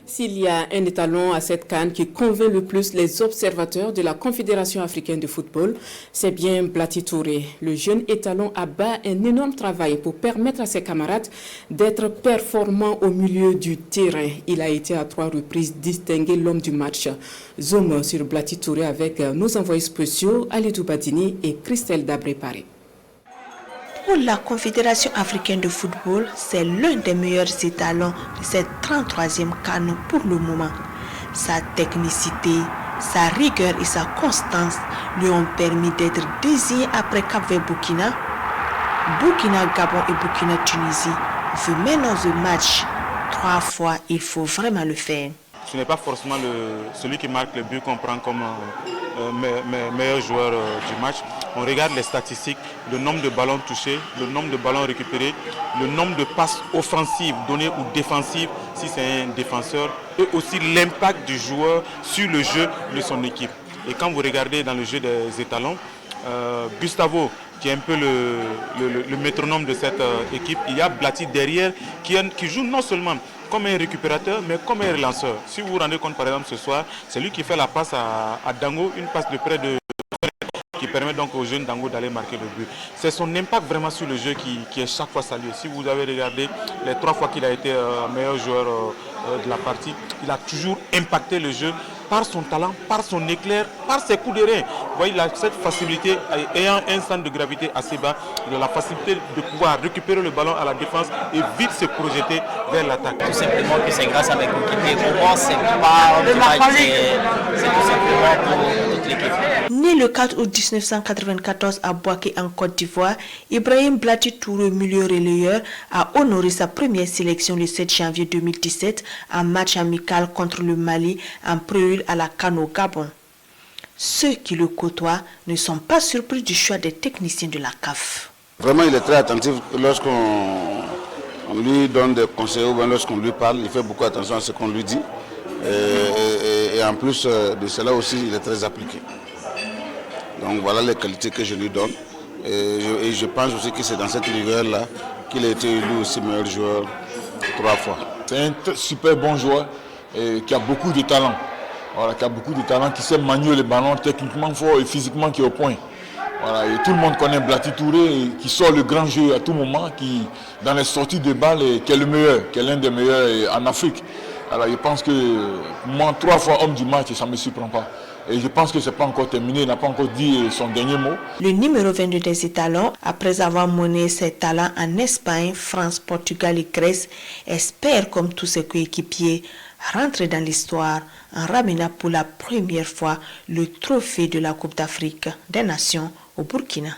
S'il y a un étalon à cette CAN qui convainc le plus les observateurs de la Confédération africaine de football, c'est bien Blati Touré. Le jeune étalon a bas un énorme travail pour permettre à ses camarades d'être performants au milieu du terrain. Il a été à 3 reprises distingué l'homme du match. Zoom sur Blati Touré avec nos envoyés spéciaux Alidou Badini et Christelle Dabré-Paré. Pour la Confédération africaine de football, c'est l'un des meilleurs étalons de cette 33e CAN pour le moment. Sa technicité, sa rigueur et sa constance lui ont permis d'être désignés après Cap-Vert Burkina, Gabon et Burkina Tunisie. Vu maintenant le match 3 fois, il faut vraiment le faire. Ce n'est pas forcément celui qui marque le but qu'on prend comme meilleur joueur du match. On regarde les statistiques, le nombre de ballons touchés, le nombre de ballons récupérés, le nombre de passes offensives données ou défensives si c'est un défenseur, et aussi l'impact du joueur sur le jeu de son équipe. Et quand vous regardez dans le jeu des étalons, Gustavo, qui est un peu le métronome de cette équipe, il y a Blati derrière qui joue non seulement comme un récupérateur, mais comme un relanceur. Si vous vous rendez compte, par exemple, ce soir, c'est lui qui fait la passe à Dango, une passe de près de qui permet donc au jeune Dango d'aller marquer le but. C'est son impact vraiment sur le jeu qui est chaque fois salué. Si vous avez regardé les 3 fois qu'il a été meilleur joueur de la partie, il a toujours impacté le jeu par son talent, par son éclair, par ses coups de rein. Vous voyez, il a cette facilité, ayant un centre de gravité assez bas, il a la facilité de pouvoir récupérer le ballon à la défense et vite se projeter vers l'attaque. Tout simplement que c'est grâce à mes coéquipiers. Pour moi, c'est pas du match, c'est tout simplement pour toute l'équipe. Né le 4 août 1994 à Bouaké en Côte d'Ivoire, Ibrahim Blati Touré, milieu relayeur, a honoré sa première sélection le 7 janvier 2017 en match amical contre le Mali en prélude à la CAN au Gabon. Ceux qui le côtoient ne sont pas surpris du choix des techniciens de la CAF. Vraiment, il est très attentif lorsqu'on lui donne des conseils ou lorsqu'on lui parle, il fait beaucoup attention à ce qu'on lui dit. Et en plus de cela aussi, il est très appliqué. Donc voilà les qualités que je lui donne. Et je pense aussi que c'est dans cet univers-là qu'il a été élu aussi meilleur joueur 3 fois. C'est un super bon joueur qui a beaucoup de talent. Voilà, qui a beaucoup de talent, qui sait manier les ballons techniquement fort et physiquement qui est au point. Voilà, et tout le monde connaît Blati Touré, qui sort le grand jeu à tout moment, qui dans les sorties de balles, qui est le meilleur, qui est l'un des meilleurs en Afrique. Alors je pense que moi, 3 fois homme du match, ça ne me surprend pas. Et je pense que ce n'est pas encore terminé, il n'a pas encore dit son dernier mot. Le numéro 22 des étalons, après avoir mené ses talents en Espagne, France, Portugal et Grèce, espère, comme tous ses coéquipiers, rentrer dans l'histoire en ramenant pour la première fois le trophée de la Coupe d'Afrique des Nations au Burkina.